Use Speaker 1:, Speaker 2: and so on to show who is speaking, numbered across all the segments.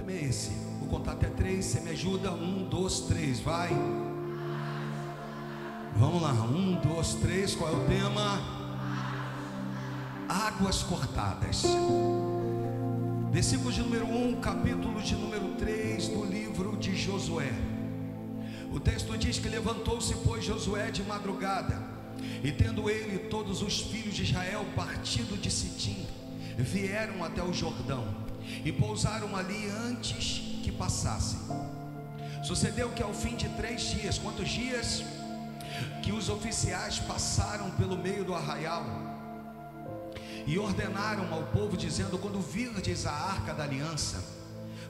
Speaker 1: tema é esse. Vou contar até 3, você me ajuda? 1, 2, 3, vai. Vamos lá, 1, 2, 3, qual é o tema? Águas cortadas. Versículo de número 1, capítulo de número 3 do livro de Josué. O texto diz que levantou-se, pois, Josué de madrugada, e tendo ele todos os filhos de Israel partido de Sitim, vieram até o Jordão e pousaram ali antes que passassem. Sucedeu que ao fim de 3 dias, quantos dias? Que os oficiais passaram pelo meio do arraial e ordenaram ao povo, dizendo: quando virdes a arca da aliança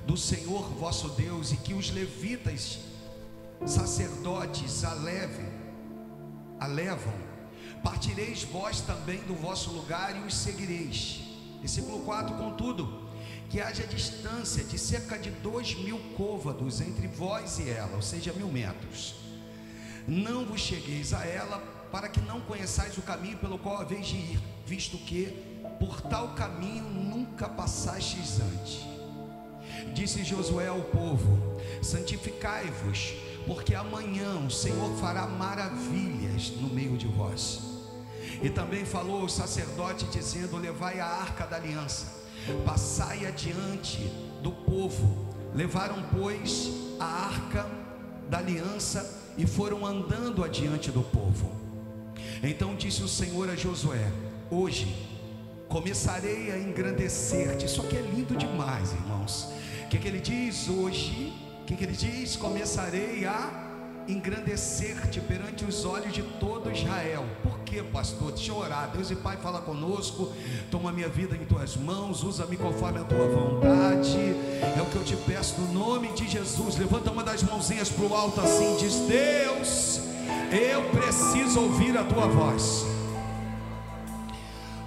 Speaker 1: do Senhor vosso Deus, e que os levitas sacerdotes a levam, partireis vós também do vosso lugar e os seguireis. Versículo 4: contudo, que haja distância de cerca de 2.000 côvados entre vós e ela, ou seja, 1.000 metros. Não vos chegueis a ela, para que não conheçais o caminho pelo qual haveis de ir, visto que por tal caminho nunca passastes antes. Disse Josué ao povo: santificai-vos, porque amanhã o Senhor fará maravilhas no meio de vós. E também falou ao sacerdote, dizendo: levai a arca da aliança, passai adiante do povo. Levaram, pois, a arca da aliança e foram andando adiante do povo. Então disse o Senhor a Josué: hoje começarei a engrandecer-te. Isso aqui é lindo demais, irmãos. O que ele diz hoje? O que ele diz? Começarei a engrandecer-te perante os olhos de todo Israel. Por que, pastor? Deixa eu orar. Deus e Pai, fala conosco. Toma minha vida em tuas mãos, usa-me conforme a tua vontade. É o que eu te peço no nome de Jesus. Levanta uma das mãozinhas para o alto assim, diz: Deus, eu preciso ouvir a tua voz.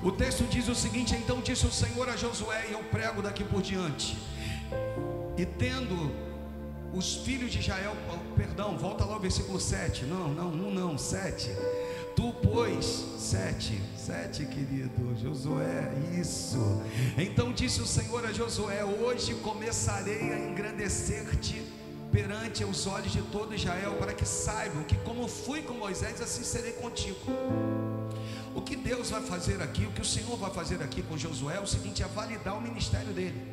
Speaker 1: O texto diz o seguinte: então disse o Senhor a Josué, e eu prego daqui por diante: e tendo os filhos de Israel, perdão, volta lá ao versículo 7, não, 7. Tu, pois, 7, querido, Josué, isso. Então disse o Senhor a Josué: hoje começarei a engrandecer-te perante os olhos de todo Israel, para que saibam que como fui com Moisés, assim serei contigo. O que Deus vai fazer aqui, o que o Senhor vai fazer aqui com Josué é o seguinte: é validar o ministério dele.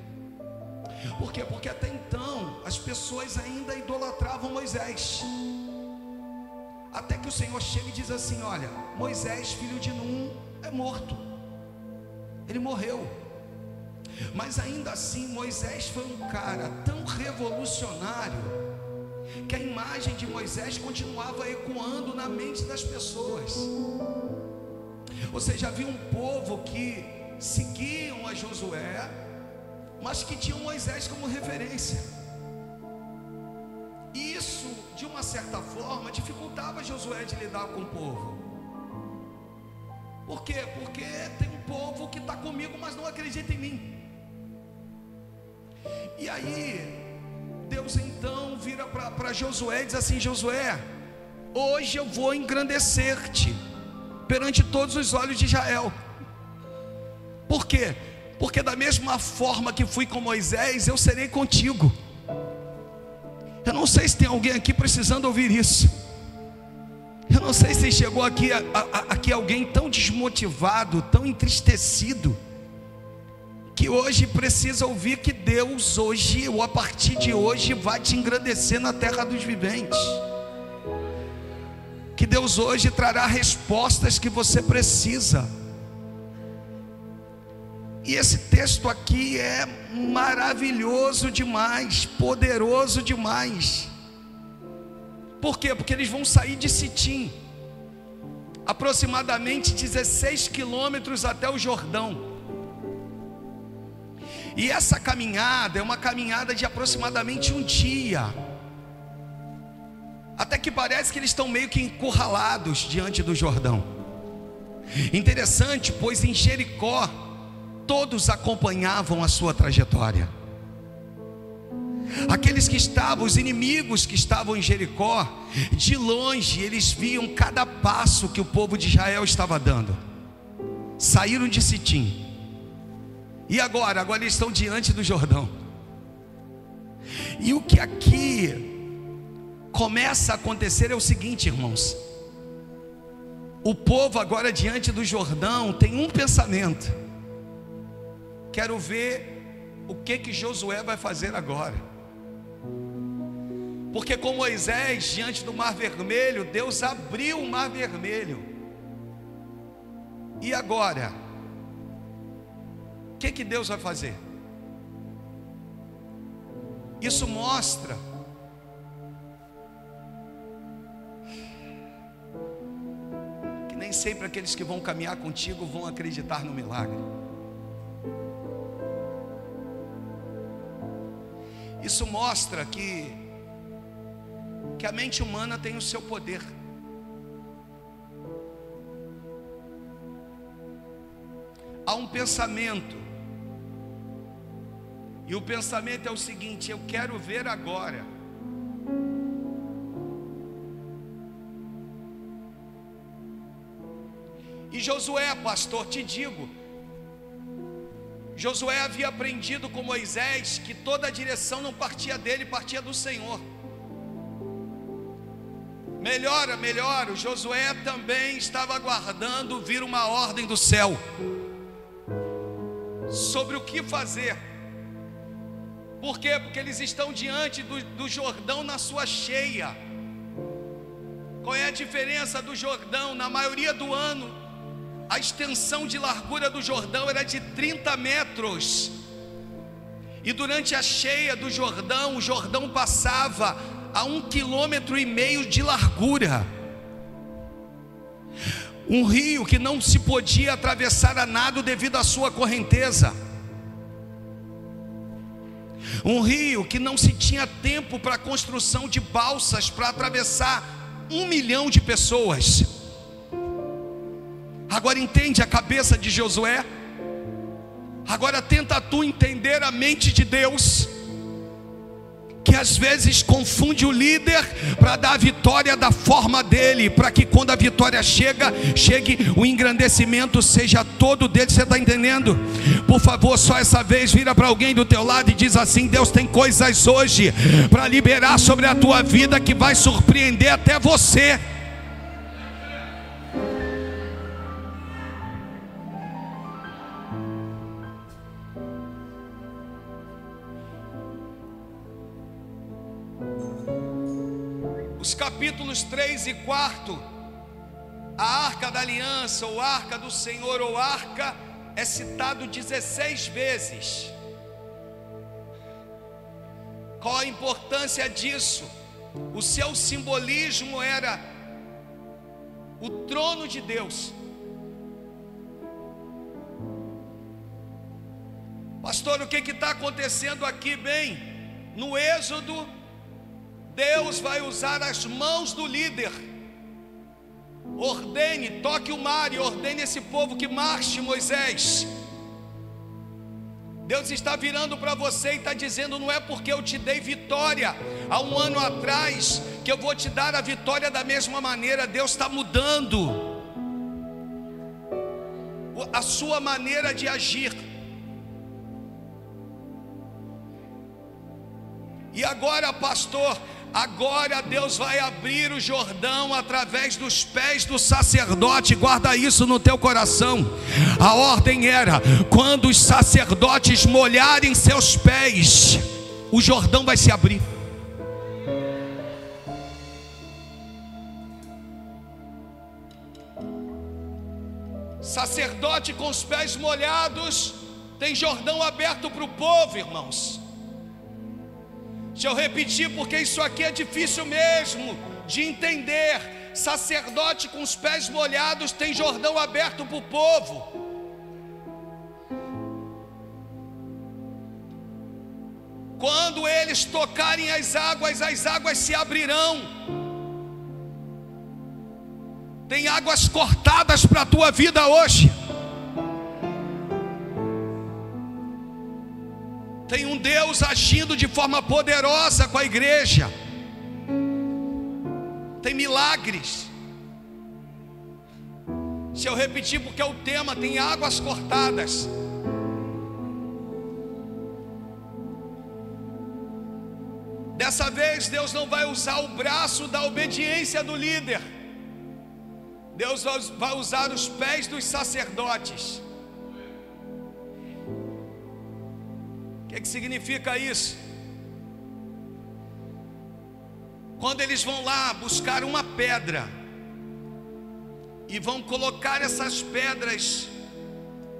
Speaker 1: Por quê? Porque até então as pessoas ainda idolatravam Moisés, até que o Senhor chega e diz assim: olha, Moisés, filho de Num, é morto, ele morreu. Mas ainda assim Moisés foi um cara tão revolucionário que a imagem de Moisés continuava ecoando na mente das pessoas. Ou seja, havia um povo que seguiam a Josué, mas que tinham Moisés como referência. E isso, de uma certa forma, dificultava Josué de lidar com o povo. Por quê? Porque tem um povo que está comigo, mas não acredita em mim. E aí Deus então vira para Josué e diz assim: Josué, hoje eu vou engrandecer-te perante todos os olhos de Israel. Por quê? Porque da mesma forma que fui com Moisés, eu serei contigo. Eu não sei se tem alguém aqui precisando ouvir isso. Eu não sei se chegou aqui alguém tão desmotivado, tão entristecido, que hoje precisa ouvir que Deus hoje, ou a partir de hoje, vai te engrandecer na terra dos viventes. Que Deus hoje trará respostas que você precisa. E esse texto aqui é maravilhoso demais, poderoso demais. Por quê? Porque eles vão sair de Sitim, aproximadamente 16 quilômetros até o Jordão. E essa caminhada é uma caminhada de aproximadamente um dia. Até que parece que eles estão meio que encurralados diante do Jordão. Interessante, pois em Jericó todos acompanhavam a sua trajetória. Aqueles que estavam, os inimigos que estavam em Jericó, de longe eles viam cada passo que o povo de Israel estava dando. Saíram de Sitim, e agora eles estão diante do Jordão. E o que aqui começa a acontecer é o seguinte, irmãos: o povo agora diante do Jordão tem um pensamento: quero ver o que Josué vai fazer agora. Porque com Moisés diante do Mar Vermelho, Deus abriu o Mar Vermelho. E agora? O que Deus vai fazer? Isso mostra que nem sempre aqueles que vão caminhar contigo vão acreditar no milagre. Isso mostra que a mente humana tem o seu poder. Há um pensamento, e o pensamento é o seguinte: eu quero ver agora. E Josué, pastor, te digo, Josué havia aprendido com Moisés que toda a direção não partia dele, partia do Senhor. Melhora, Josué também estava aguardando vir uma ordem do céu sobre o que fazer. Por quê? Porque eles estão diante do Jordão na sua cheia. Qual é a diferença do Jordão? Na maioria do ano, a extensão de largura do Jordão era de 30 metros. E durante a cheia do Jordão, o Jordão passava a 1,5 km de largura. Um rio que não se podia atravessar a nado devido à sua correnteza. Um rio que não se tinha tempo para a construção de balsas para atravessar 1 milhão de pessoas. Agora entende a cabeça de Josué? Agora tenta tu entender a mente de Deus, que às vezes confunde o líder para dar a vitória da forma dele, para que quando a vitória chegue o engrandecimento seja todo dele. Você está entendendo? Por favor, só essa vez vira para alguém do teu lado e diz assim: Deus tem coisas hoje para liberar sobre a tua vida que vai surpreender até você. Os capítulos 3 e 4, a Arca da Aliança, ou Arca do Senhor, ou Arca, é citado 16 vezes. Qual a importância disso? O seu simbolismo era o trono de Deus. Pastor, o que está acontecendo aqui? Bem, no Êxodo, Deus vai usar as mãos do líder. Ordene, toque o mar e ordene esse povo que marche, Moisés. Deus está virando para você e está dizendo: não é porque eu te dei vitória há um ano atrás que eu vou te dar a vitória da mesma maneira. Deus está mudando a sua maneira de agir. E agora, pastor, agora Deus vai abrir o Jordão através dos pés do sacerdote. Guarda isso no teu coração. A ordem era: quando os sacerdotes molharem seus pés, o Jordão vai se abrir. Sacerdote com os pés molhados, tem Jordão aberto para o povo, irmãos. Deixa eu repetir, porque isso aqui é difícil mesmo de entender. Sacerdote com os pés molhados tem Jordão aberto para o povo. Quando eles tocarem as águas se abrirão. Tem águas cortadas para a tua vida hoje. Tem um Deus agindo de forma poderosa com a igreja. Tem milagres. Se eu repetir, porque é o tema, tem águas cortadas. Dessa vez Deus não vai usar o braço da obediência do líder. Deus vai usar os pés dos sacerdotes. O que significa isso? Quando eles vão lá buscar uma pedra e vão colocar essas pedras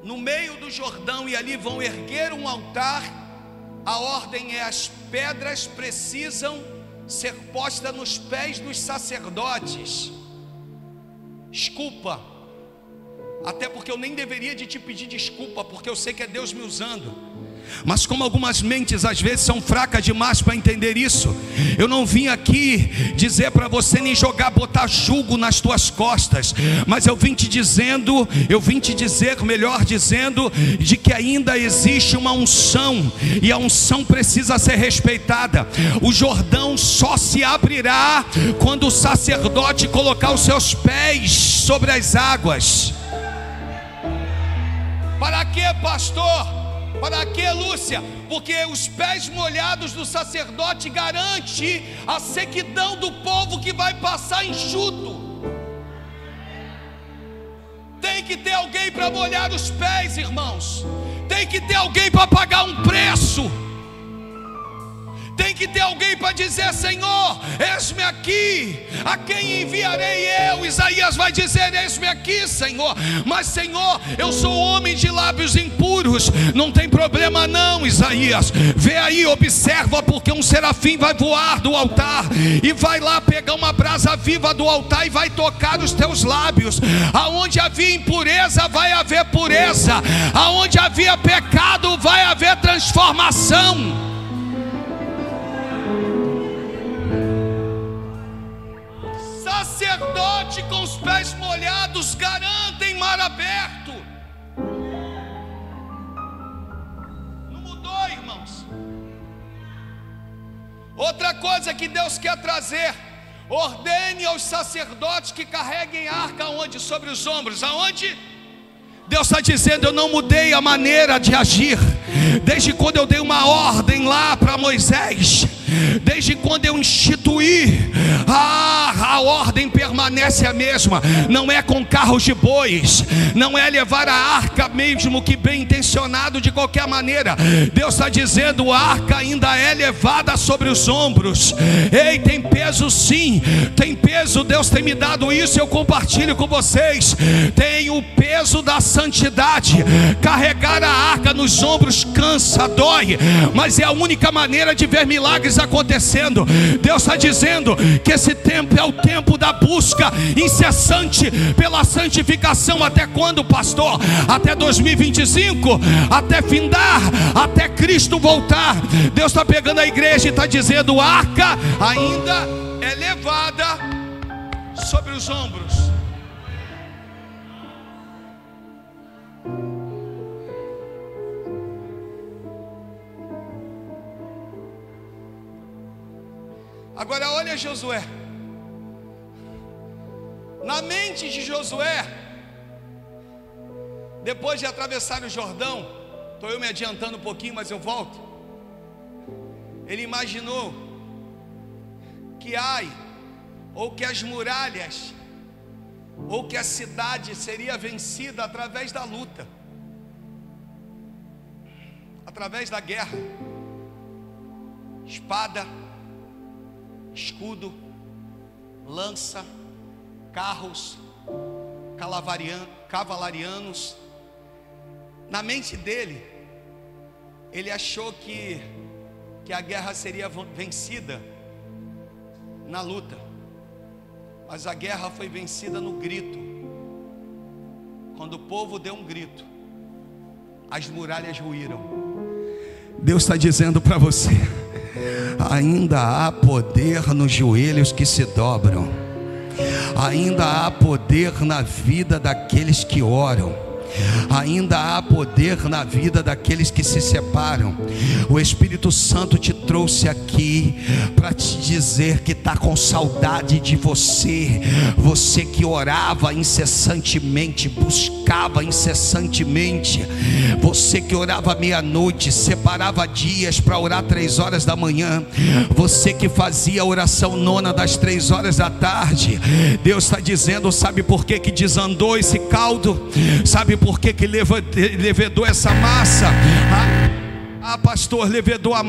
Speaker 1: no meio do Jordão e ali vão erguer um altar, a ordem é: as pedras precisam ser postas nos pés dos sacerdotes. Desculpa, até porque eu nem deveria de te pedir desculpa, porque eu sei que é Deus me usando. Mas como algumas mentes às vezes são fracas demais para entender isso, eu não vim aqui dizer para você nem botar jugo nas tuas costas, mas eu vim te dizer, melhor dizendo, de que ainda existe uma unção, e a unção precisa ser respeitada. O Jordão só se abrirá quando o sacerdote colocar os seus pés sobre as águas. Para quê, pastor? Para que, Lúcia? Porque os pés molhados do sacerdote garante a sequidão do povo que vai passar enxuto. Tem que ter alguém para molhar os pés, irmãos. Tem que ter alguém para pagar um preço. Tem que ter alguém para dizer: Senhor, eis-me aqui, a quem enviarei eu? Isaías vai dizer: eis-me aqui, Senhor. Mas Senhor, eu sou homem de lábios impuros. Não tem problema não, Isaías. Vê aí, observa, porque um serafim vai voar do altar e vai lá pegar uma brasa viva do altar e vai tocar os teus lábios. Aonde havia impureza, vai haver pureza. Aonde havia pecado, vai haver transformação. Sacerdote com os pés molhados garantem mar aberto. Não mudou, irmãos. Outra coisa que Deus quer trazer: ordene aos sacerdotes que carreguem a arca aonde? Sobre os ombros. Aonde? Deus está dizendo: eu não mudei a maneira de agir. Desde quando eu dei uma ordem lá para Moisés, desde quando eu instituí, a ordem permanece a mesma. Não é com carros de bois, não é levar a arca mesmo que bem intencionado de qualquer maneira. Deus está dizendo: a arca ainda é levada sobre os ombros. Ei, tem peso sim, tem peso. Deus tem me dado isso, eu compartilho com vocês. Tem o peso da santidade. Carregar a arca nos ombros cansa, dói, mas é a única maneira de ver milagres acontecendo. Deus está dizendo que esse tempo é o tempo da busca incessante pela santificação. Até quando, pastor? Até 2025, até findar, até Cristo voltar. Deus está pegando a igreja e está dizendo: a arca ainda é levada sobre os ombros. Agora olha Josué. Na mente de Josué, depois de atravessar o Jordão, estou eu me adiantando um pouquinho, mas eu volto. Ele imaginou que Ai, ou que as muralhas, ou que a cidade seria vencida através da luta, através da guerra. Espada, escudo, lança, carros, cavalarianos. Na mente dele, ele achou que a guerra seria vencida na luta, mas a guerra foi vencida no grito. Quando o povo deu um grito, as muralhas ruíram. Deus está dizendo para você: ainda há poder nos joelhos que se dobram. Ainda há poder na vida daqueles que oram. Ainda há poder na vida daqueles que se separam. O Espírito Santo te trouxe aqui para te dizer que está com saudade de você. Você que orava incessantemente, buscava incessantemente, você que orava meia-noite, separava dias para orar 3 horas da manhã, você que fazia a oração nona das 3 horas da tarde. Deus está dizendo: sabe por que desandou esse caldo? Sabe por que levedou essa massa? Pastor, levedou a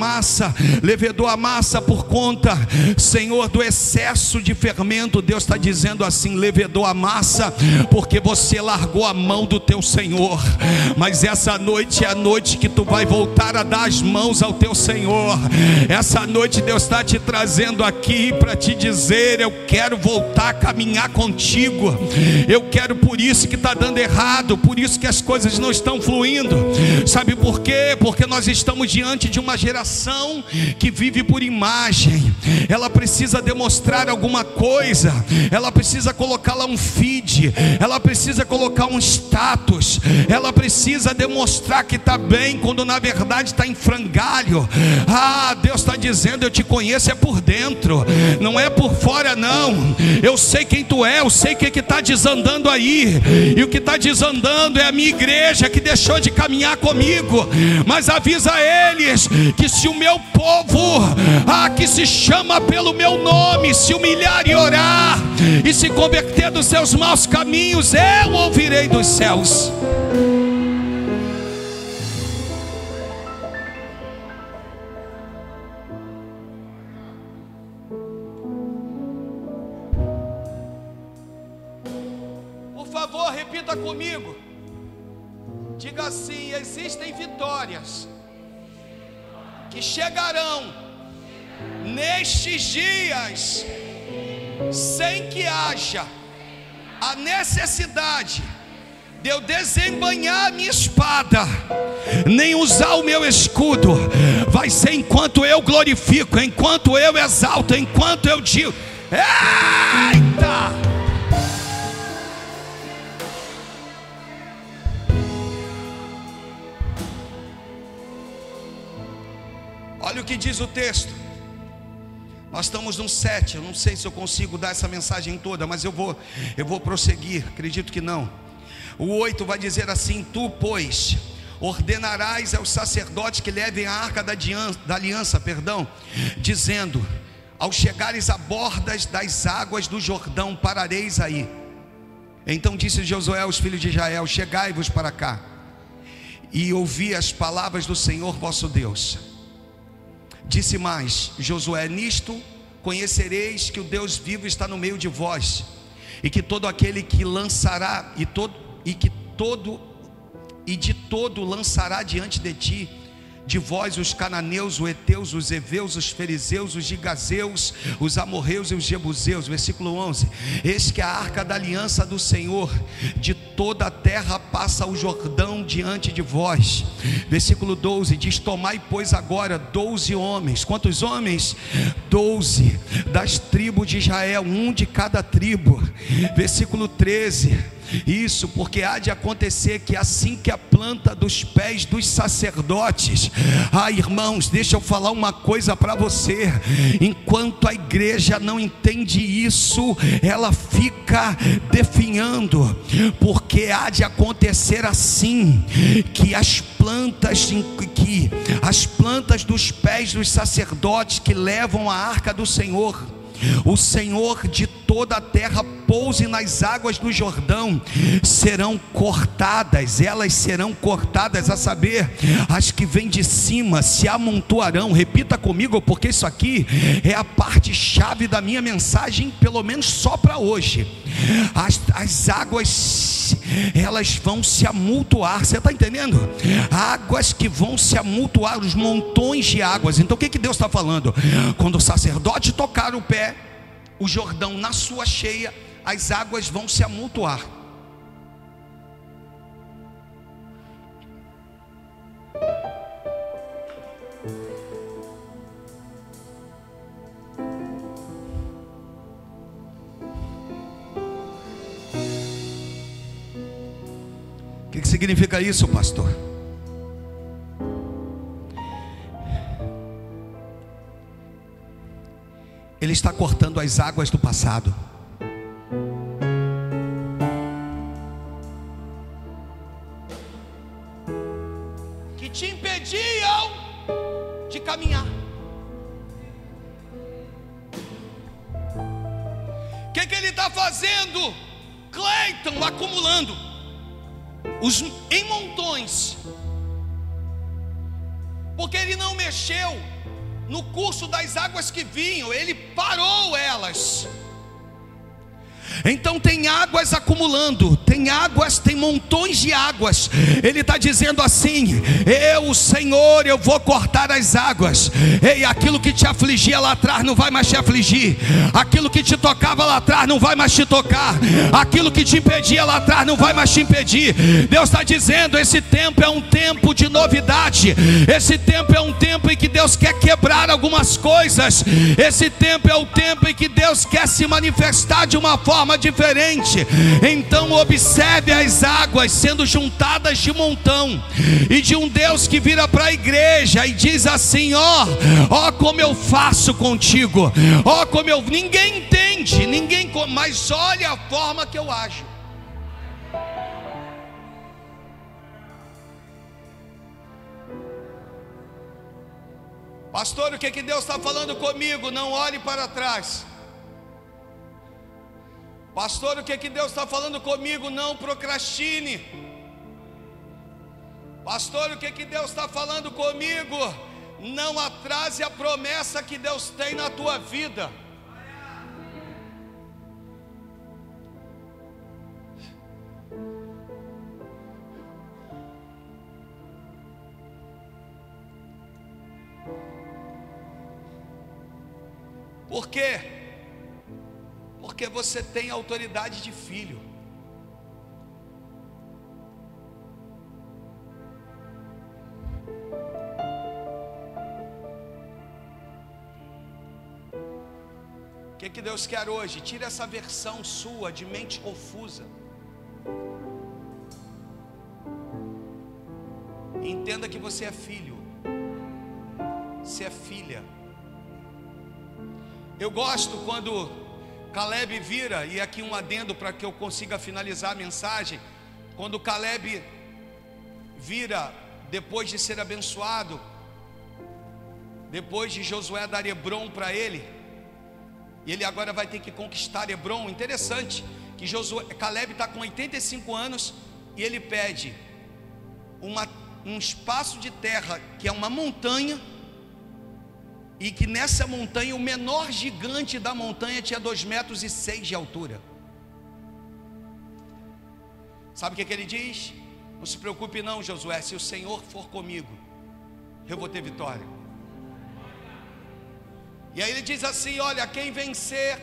Speaker 1: massa por conta, Senhor, do excesso de fermento. Deus está dizendo assim: levedou a massa porque você largou a mão do teu Senhor. Mas essa noite é a noite que tu vai voltar a dar as mãos ao teu Senhor. Essa noite Deus está te trazendo aqui para te dizer: eu quero voltar a caminhar contigo. Eu quero, por isso que está dando errado, por isso que as coisas não estão fluindo. Sabe por quê? Porque nós estamos diante de uma geração que vive por imagem. Ela precisa demonstrar alguma coisa, ela precisa colocar lá um feed, ela precisa colocar um status, ela precisa demonstrar que está bem, quando na verdade está em frangalho. Deus está dizendo: eu te conheço é por dentro, não é por fora não. Eu sei quem tu é, eu sei o que está desandando aí. E o que está desandando é a minha igreja, que deixou de caminhar comigo. Mas avisa a eles que se o meu povo, que se chama pelo meu nome, se humilhar e orar e se converter dos seus maus caminhos, eu ouvirei dos céus. Por favor, repita comigo. Diga assim: existem vitórias que chegarão nestes dias sem que haja a necessidade de eu desembainhar a minha espada, nem usar o meu escudo. Vai ser enquanto eu glorifico, enquanto eu exalto, enquanto eu digo: eita! Olha o que diz o texto. Nós estamos no 7. Eu não sei se eu consigo dar essa mensagem toda, mas eu vou prosseguir. Acredito que não. O 8 vai dizer assim: tu, pois, ordenarás aos sacerdotes que levem a arca da aliança, dizendo: ao chegares a bordas das águas do Jordão, parareis aí. Então disse Josué aos filhos de Israel: chegai-vos para cá e ouvi as palavras do Senhor vosso Deus. Disse mais Josué: nisto conhecereis que o Deus vivo está no meio de vós, e que todo aquele que lançará de todo lançará diante de ti, de vós, os cananeus, os heteus, os heveus, os fariseus, os gigazeus, os amorreus e os jebuseus. Versículo 11: eis que a arca da aliança do Senhor de toda a terra passa o Jordão diante de vós. Versículo 12 diz: tomai pois agora 12 homens. Quantos homens? 12 das tribos de Israel, um de cada tribo. Versículo 13: isso porque há de acontecer que assim que a planta dos pés dos sacerdotes, irmãos, deixa eu falar uma coisa para você. Enquanto a igreja não entende isso, ela fica definhando, porque há de acontecer assim, que as plantas dos pés dos sacerdotes que levam a arca do Senhor, o Senhor de toda a terra, pouse nas águas do Jordão, serão cortadas. Elas serão cortadas, a saber, as que vêm de cima se amontoarão. Repita comigo, porque isso aqui é a parte chave da minha mensagem, pelo menos só para hoje. As águas, elas vão se amultuar. Você está entendendo? Águas que vão se amultuar, os montões de águas. Então o que Deus está falando? Quando o sacerdote tocar o pé, o Jordão na sua cheia, as águas vão se amultuar. O que significa isso, pastor? Ele está cortando as águas do passado. Que te impediam de caminhar. O que ele está fazendo? Cleiton, acumulando em montões. Porque ele não mexeu no curso das águas que vinham, ele parou elas. Então tem águas acumulando, tem águas, tem montões de águas. Ele está dizendo assim: eu, Senhor, eu vou cortar as águas. Ei, aquilo que te afligia lá atrás não vai mais te afligir. Aquilo que te tocava lá atrás não vai mais te tocar. Aquilo que te impedia lá atrás não vai mais te impedir. Deus está dizendo: esse tempo é um tempo de novidade. Esse tempo é um tempo em que Deus quer quebrar algumas coisas. Esse tempo é o tempo em que Deus quer se manifestar de uma forma diferente. Então observe as águas sendo juntadas de montão, e de um Deus que vira para a igreja e diz assim: ó como eu faço contigo, ó como eu, ninguém entende, mas olha a forma que eu ajo. Pastor, o que Deus está falando comigo? Não olhe para trás. Pastor, o que Deus está falando comigo? Não procrastine. Pastor, o que Deus está falando comigo? Não atrase a promessa que Deus tem na tua vida. Por quê? Porque você tem autoridade de filho. O que Deus quer hoje? Tira essa versão sua de mente confusa. Entenda que você é filho. Você é filha. Eu gosto quando Caleb vira, e aqui um adendo para que eu consiga finalizar a mensagem. Quando Caleb vira, depois de ser abençoado, depois de Josué dar Hebrom para ele, e ele agora vai ter que conquistar Hebrom. Interessante que Caleb está com 85 anos e ele pede um espaço de terra que é uma montanha, e que nessa montanha o menor gigante da montanha tinha 2,6 metros de altura. Sabe o que ele diz? Não se preocupe não, Josué, se o Senhor for comigo, eu vou ter vitória. E aí ele diz assim: olha, quem vencer,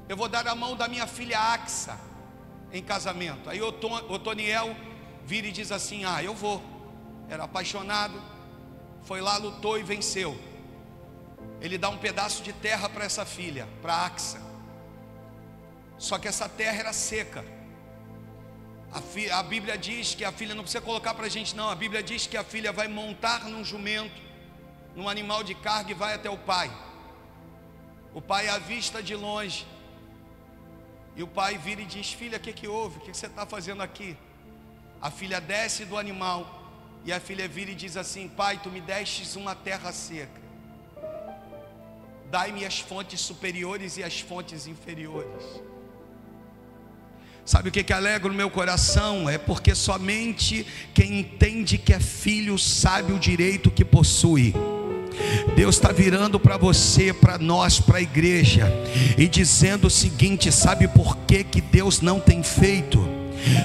Speaker 1: eu vou dar a mão da minha filha Axa em casamento. Aí Otoniel vira e diz assim: eu vou. Era apaixonado, foi lá, lutou e venceu. Ele dá um pedaço de terra para essa filha, para Axa. Só que essa terra era seca. A Bíblia diz que a filha, não precisa colocar para a gente não, a Bíblia diz que a filha vai montar num jumento, num animal de carga, e vai até o pai. O pai avista de longe, e o pai vira e diz: filha, o que houve? O que você está fazendo aqui? A filha desce do animal, e a filha vira e diz assim: pai, tu me destes uma terra seca, dai-me as fontes superiores e as fontes inferiores. Sabe o que alegra o meu coração? É porque somente quem entende que é filho sabe o direito que possui. Deus está virando para você, para nós, para a igreja, e dizendo o seguinte: sabe por que Deus não tem feito?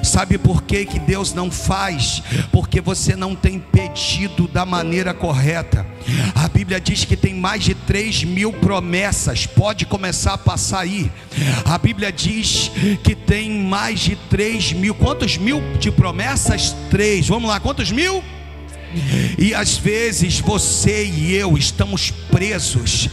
Speaker 1: Sabe por que Deus não faz? Porque você não tem pedido da maneira correta. A Bíblia diz que tem mais de 3.000 promessas. Pode começar a passar aí. A Bíblia diz que tem mais de 3.000. Quantos mil de promessas? 3. Vamos lá, quantos mil? E às vezes você e eu estamos presos.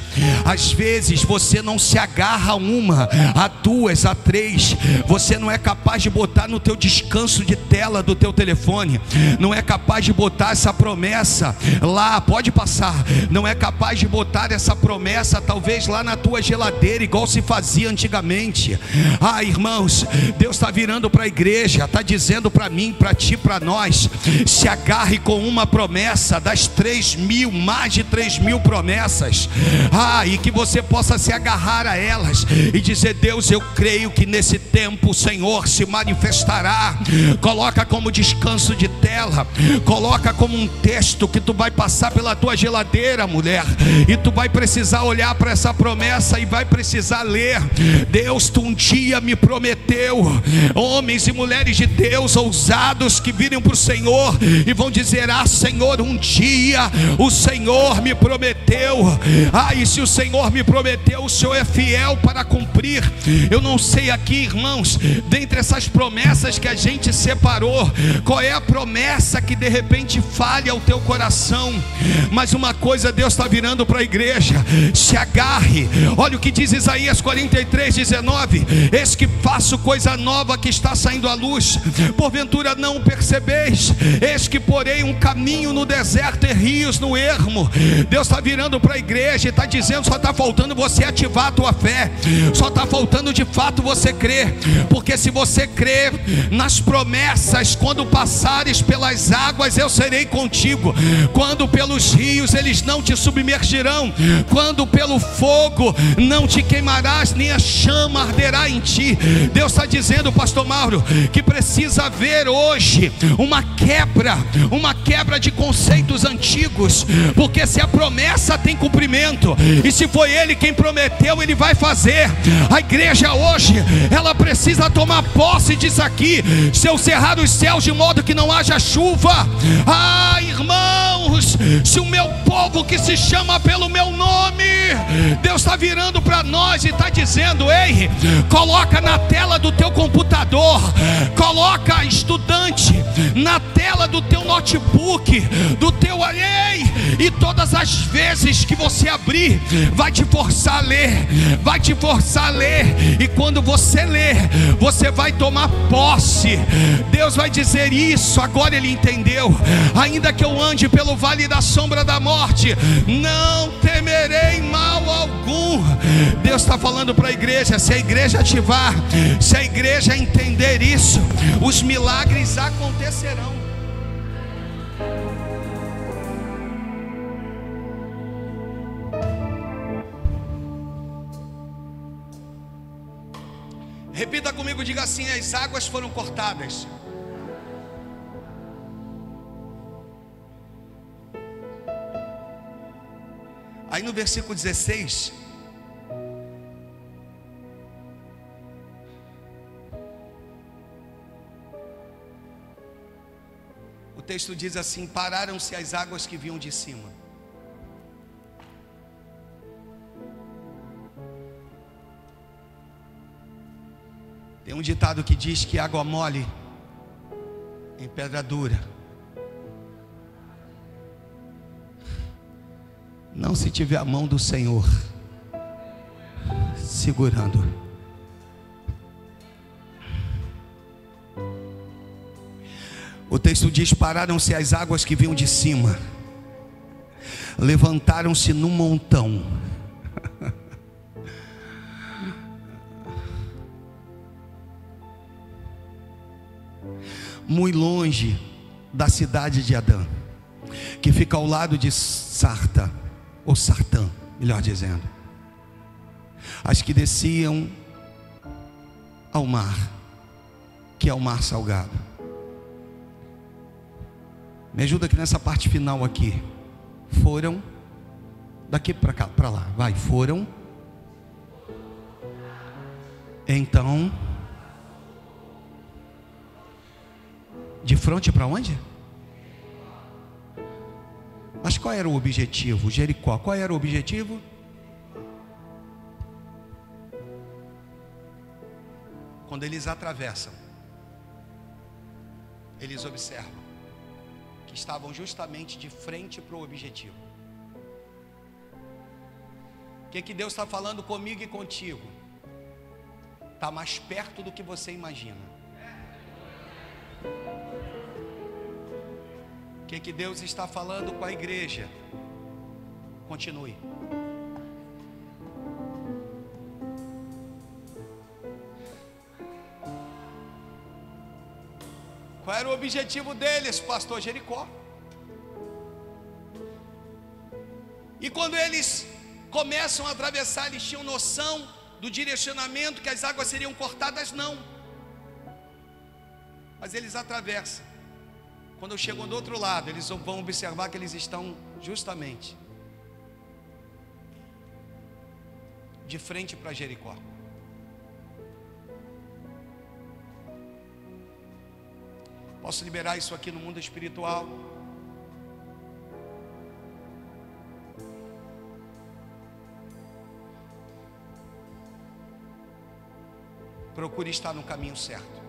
Speaker 1: Às vezes você não se agarra a uma, a duas, a três. Você não é capaz de botar no teu descanso de tela do teu telefone. Não é capaz de botar essa promessa lá, pode passar. Não é capaz de botar essa promessa talvez lá na tua geladeira, igual se fazia antigamente. Ah, irmãos, Deus está virando para a igreja, está dizendo para mim, para ti, para nós: se agarre com uma promessa das 3.000, mais de 3.000 promessas. E que você possa se agarrar a elas e dizer: Deus, eu creio que nesse tempo o Senhor se manifestará. Coloca como descanso de tela, coloca como um texto que tu vai passar pela tua geladeira, mulher, e tu vai precisar olhar para essa promessa e vai precisar ler. Deus, tu um dia me prometeu. Homens e mulheres de Deus ousados que virem para o Senhor e vão dizer: Senhor, um dia o Senhor me prometeu. E se o Senhor me prometeu, o Senhor é fiel para cumprir. Eu não sei aqui, irmãos, dentre essas promessas que a gente separou, qual é a promessa que de repente falha o teu coração. Mas uma coisa Deus está virando para a igreja: se agarre. Olha o que diz Isaías 43:19: eis que faço coisa nova que está saindo à luz, porventura não percebeis? Eis que porei um caminho no deserto e rios no ermo. Deus está virando para a igreja e está dizendo: só está faltando você ativar a tua fé, só está faltando de fato você crer. Porque se você crer nas promessas, quando passares pelas águas eu serei contigo, quando pelos rios eles não te submergirão, quando pelo fogo não te queimarás, nem a chama arderá em ti. Deus está dizendo, pastor Mauro, que precisa haver hoje uma quebra de conceitos antigos, porque se a promessa tem cumprimento, e se foi Ele quem prometeu, Ele vai fazer. A igreja hoje, ela precisa tomar posse disso aqui. Se eu cerrar os céus de modo que não haja chuva, irmãos, se o meu povo que se chama pelo meu nome, Deus está virando para nós e está dizendo: ei, coloca na tela do teu computador, coloca, estudante, na tela do teu notebook, do teu e todas as vezes que você abrir, vai te forçar a ler, vai te forçar a ler, e quando você ler, você vai tomar posse. Deus vai dizer isso, agora ele entendeu: ainda que eu ande pelo vale da sombra da morte, não temerei mal algum. Deus está falando para a igreja: se a igreja ativar, se a igreja entender isso, os milagres acontecerão. Repita comigo, diga assim: as águas foram cortadas. Aí no versículo 16, o texto diz assim: pararam-se as águas que vinham de cima. Tem um ditado que diz que água mole em pedra dura. Não se tiver a mão do Senhor segurando. O texto diz: pararam-se as águas que vinham de cima, levantaram-se num montão. Muito longe da cidade de Adã, que fica ao lado de Sarta, ou Sartã, melhor dizendo, as que desciam ao mar, que é o mar salgado. Me ajuda aqui nessa parte final aqui. Foram daqui para cá, para lá, vai, foram. Então, de frente para onde? Mas qual era o objetivo? Jericó, qual era o objetivo? Quando eles atravessam, eles observam que estavam justamente de frente para o objetivo. O que Deus está falando comigo e contigo? Está mais perto do que você imagina. O que Deus está falando com a igreja? Continue. Qual era o objetivo deles, pastor? Jericó. E quando eles começam a atravessar, eles tinham noção do direcionamento, que as águas seriam cortadas? Não. Mas eles atravessam. Quando chegam do outro lado, eles vão observar que eles estão justamente de frente para Jericó. Posso liberar isso aqui no mundo espiritual? Procure estar no caminho certo,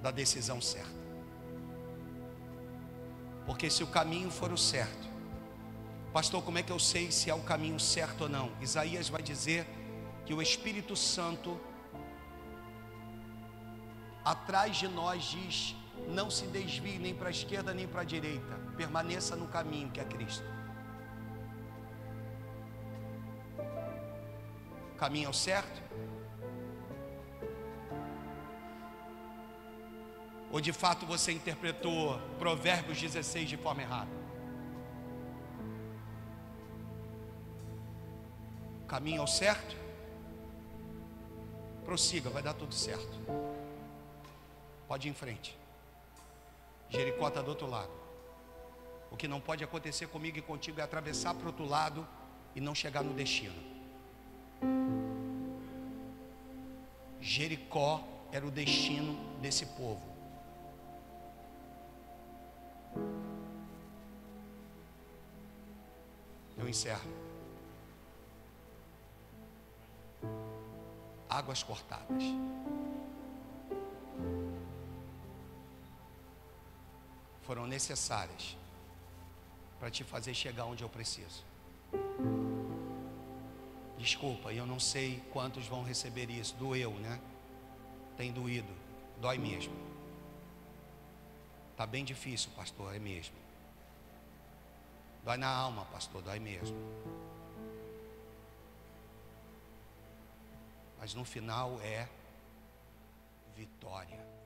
Speaker 1: da decisão certa. Porque se o caminho for o certo, pastor, como é que eu sei se é o caminho certo ou não? Isaías vai dizer que o Espírito Santo atrás de nós diz: não se desvie nem para a esquerda nem para a direita, permaneça no caminho que é Cristo. O caminho é o certo? Ou de fato você interpretou Provérbios 16 de forma errada? O caminho é o certo? Prossiga, vai dar tudo certo. Pode ir em frente. Jericó está do outro lado. O que não pode acontecer comigo e contigo é atravessar para o outro lado e não chegar no destino. Jericó era o destino desse povo. Eu encerro. Águas cortadas. Foram necessárias para te fazer chegar onde eu preciso. Desculpa, eu não sei quantos vão receber isso. Doeu, né? Tem doído. Dói mesmo. Tá bem difícil, pastor, é mesmo. Dói na alma, pastor, dói mesmo. Mas no final é vitória.